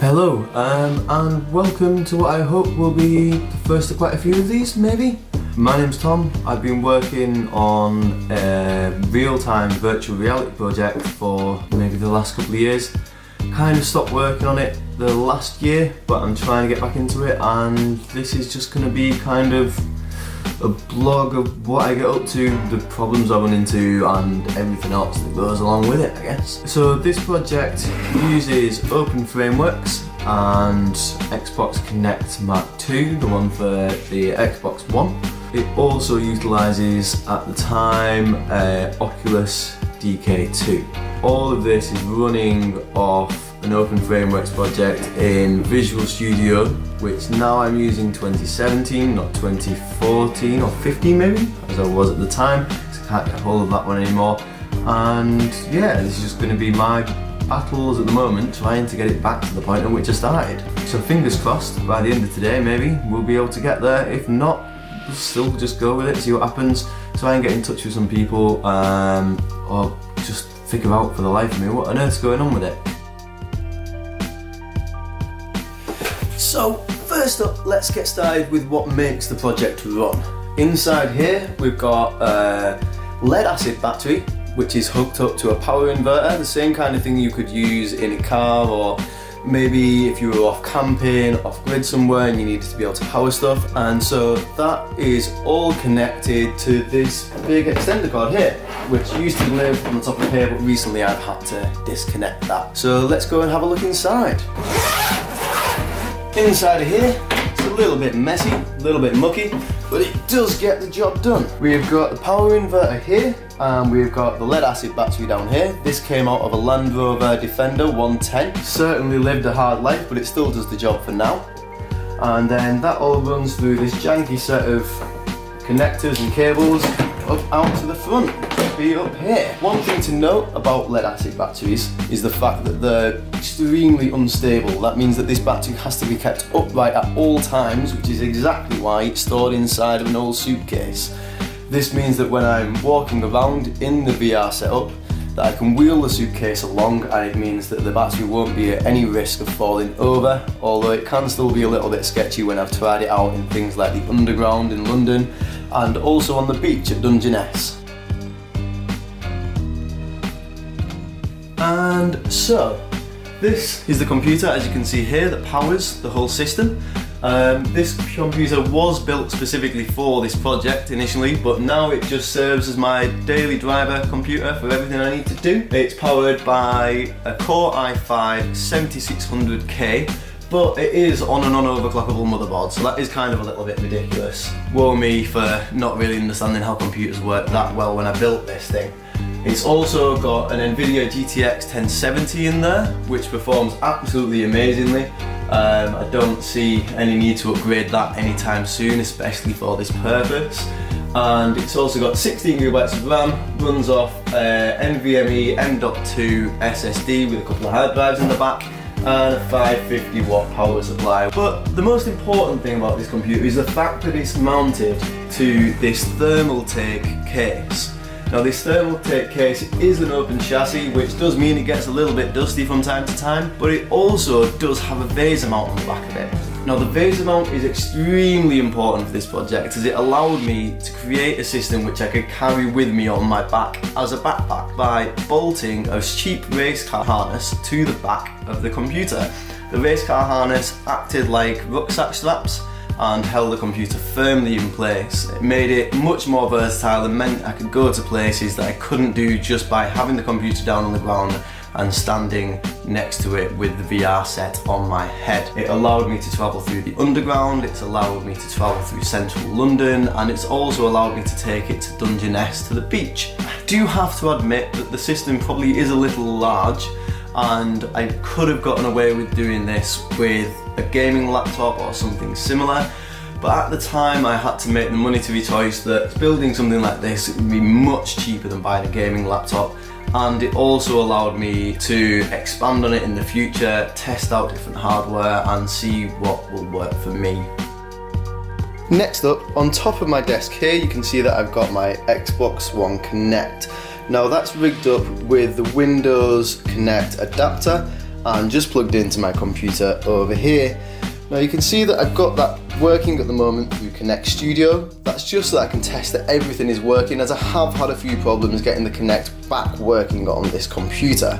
Hello, and welcome to what I hope will be the first of quite a few of these, maybe? My name's Tom. I've been working on a real-time virtual reality project for maybe the last couple of years. Kind of stopped working on it the last year, but I'm trying to get back into it, and this is just going to be kind of a blog of what I get up to, the problems I run into, and everything else that goes along with it, I guess. So this project uses Open Frameworks and Xbox Connect Mark II, the one for the Xbox One. It also utilises, at the time, Oculus DK2. All of this is running off an Open Frameworks project in Visual Studio, which now I'm using 2017, not 2014 or 15 maybe, as I was at the time, because I can't get hold of that one anymore. And yeah, this is just going to be my battles at the moment, trying to get it back to the point at which I started. So fingers crossed, by the end of today maybe, we'll be able to get there. If not, we'll still just go with it, see what happens, try and get in touch with some people, or just figure out for the life of me what on earth's going on with it. So first up, let's get started with what makes the project run. Inside here we've got a lead acid battery, which is hooked up to a power inverter, the same kind of thing you could use in a car, or maybe if you were off camping, off grid somewhere and you needed to be able to power stuff. And so that is all connected to this big extender cord here, which used to live on the top of here, but recently I've had to disconnect that. So let's go and have a look inside. Inside of here, it's a little bit messy, a little bit mucky, but it does get the job done. We've got the power inverter here, and we've got the lead acid battery down here. This came out of a Land Rover Defender 110. Certainly lived a hard life, but it still does the job for now. And then that all runs through this janky set of connectors and cables up out to the front, to be up here. One thing to note about lead acid batteries is the fact that they're extremely unstable. That means that this battery has to be kept upright at all times, which is exactly why it's stored inside of an old suitcase. This means that when I'm walking around in the VR setup, that I can wheel the suitcase along, and it means that the battery won't be at any risk of falling over, although it can still be a little bit sketchy when I've tried it out in things like the Underground in London, and also on the beach at Dungeness. And so, this is the computer, as you can see here, that powers the whole system. This computer was built specifically for this project initially, but now it just serves as my daily driver computer for everything I need to do. It's powered by a Core i5 7600K, but it is on an unoverclockable motherboard, so that is kind of a little bit ridiculous. Woe me for not really understanding how computers work that well when I built this thing. It's also got an NVIDIA GTX 1070 in there, which performs absolutely amazingly. I don't see any need to upgrade that anytime soon, especially for this purpose. And it's also got 16GB of RAM, runs off NVMe M.2 SSD with a couple of hard drives in the back, and a 550 watt power supply. But the most important thing about this computer is the fact that it's mounted to this Thermaltake case. Now this Thermaltake case is an open chassis, which does mean it gets a little bit dusty from time to time, but it also does have a VESA mount on the back of it. Now the VESA mount is extremely important for this project, as it allowed me to create a system which I could carry with me on my back as a backpack by bolting a cheap race car harness to the back of the computer. The race car harness acted like rucksack straps and held the computer firmly in place. It made it much more versatile and meant I could go to places that I couldn't do just by having the computer down on the ground and standing next to it with the VR set on my head. It allowed me to travel through the Underground, it's allowed me to travel through central London, and it's also allowed me to take it to Dungeness, to the beach. I do have to admit that the system probably is a little large, and I could have gotten away with doing this with a gaming laptop or something similar, but at the time I had to make the monetary choice that building something like this would be much cheaper than buying a gaming laptop, and it also allowed me to expand on it in the future, test out different hardware and see what will work for me. Next up, on top of my desk here, you can see that I've got my Xbox One Connect. Now that's rigged up with the Windows Connect adapter and just plugged into my computer over here. Now you can see that I've got that working at the moment through Connect Studio. That's just so that I can test that everything is working, as I have had a few problems getting the Connect back working on this computer,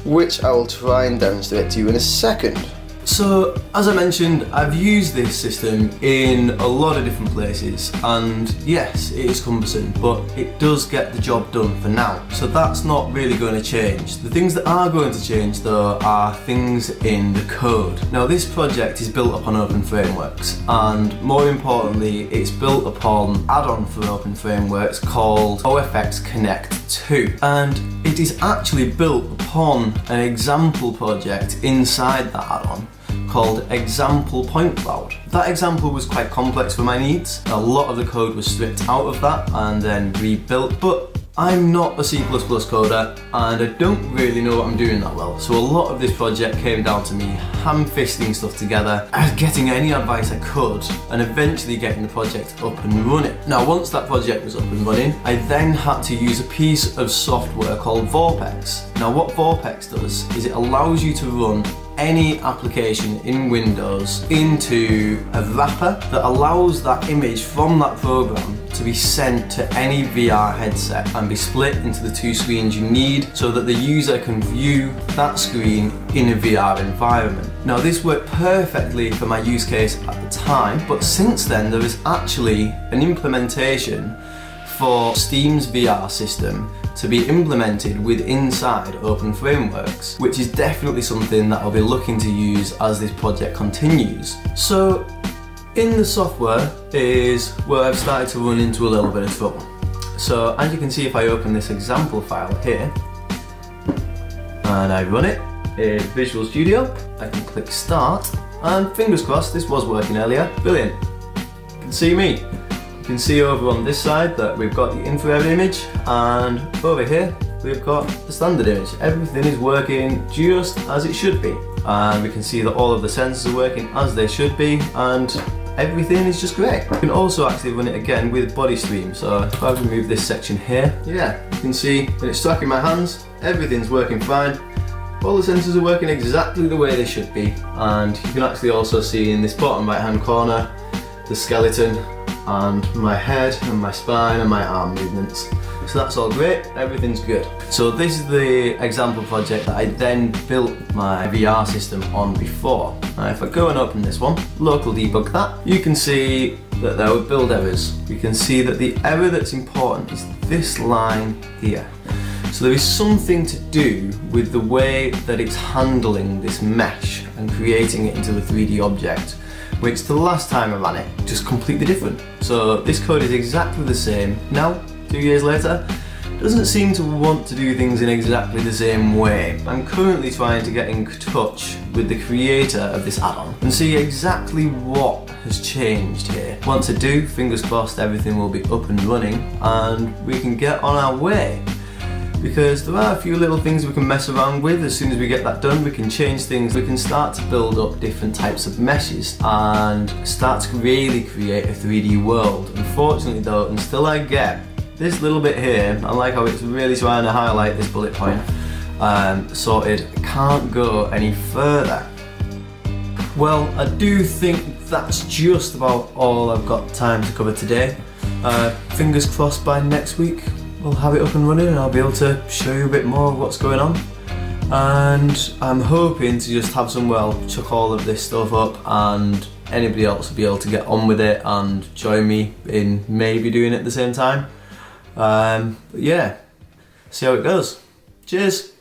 which I will try and demonstrate to you in a second. So, as I mentioned, I've used this system in a lot of different places, and yes, it is cumbersome, but it does get the job done for now. So that's not really going to change. The things that are going to change though are things in the code. Now this project is built upon Open Frameworks, and more importantly, it's built upon an add-on for Open Frameworks called OFX Connect 2. And it is actually built upon an example project inside that add-on called Example Point Cloud. That example was quite complex for my needs. A lot of the code was stripped out of that and then rebuilt, but I'm not a C++ coder and I don't really know what I'm doing that well. So a lot of this project came down to me ham-fisting stuff together, getting any advice I could, and eventually getting the project up and running. Now once that project was up and running, I then had to use a piece of software called Vorpex. Now what Vorpex does is it allows you to run any application in Windows into a wrapper that allows that image from that program to be sent to any VR headset and be split into the two screens you need so that the user can view that screen in a VR environment. Now this worked perfectly for my use case at the time, but since then there is actually an implementation for Steam's VR system to be implemented with inside Open Frameworks, which is definitely something that I'll be looking to use as this project continues. So in the software is where I've started to run into a little bit of trouble. So as you can see, if I open this example file here and I run it in Visual Studio, I can click start, and fingers crossed this was working earlier. Brilliant. You can see me. You can see over on this side that we've got the infrared image, and over here we've got the standard image. Everything is working just as it should be, and we can see that all of the sensors are working as they should be, and everything is just great. You can also actually run it again with body stream. So if I remove this section here, yeah, you can see when it's tracking my hands, everything's working fine. All the sensors are working exactly the way they should be, and you can actually also see in this bottom right hand corner the skeleton and my head and my spine and my arm movements. So that's all great, everything's good. So this is the example project that I then built my VR system on before. Now if I go and open this one, local debug that, you can see that there were build errors. We can see that the error that's important is this line here. So there is something to do with the way that it's handling this mesh and creating it into a 3D object, which the last time I ran it, just completely different. So this code is exactly the same now, 2 years later. Doesn't seem to want to do things in exactly the same way. I'm currently trying to get in touch with the creator of this add-on and see exactly what has changed here. Once I do, fingers crossed, everything will be up and running and we can get on our way. Because there are a few little things we can mess around with. As soon as we get that done, we can change things. We can start to build up different types of meshes and start to really create a 3D world. Unfortunately though, until I get this little bit here, I like how it's really trying to highlight this bullet point, sorted, I can't go any further. Well, I do think that's just about all I've got time to cover today. Fingers crossed by next week we'll have it up and running and I'll be able to show you a bit more of what's going on. And I'm hoping to just have somewhere I'll chuck all of this stuff up and anybody else will be able to get on with it and join me in maybe doing it at the same time. But yeah, see how it goes. Cheers!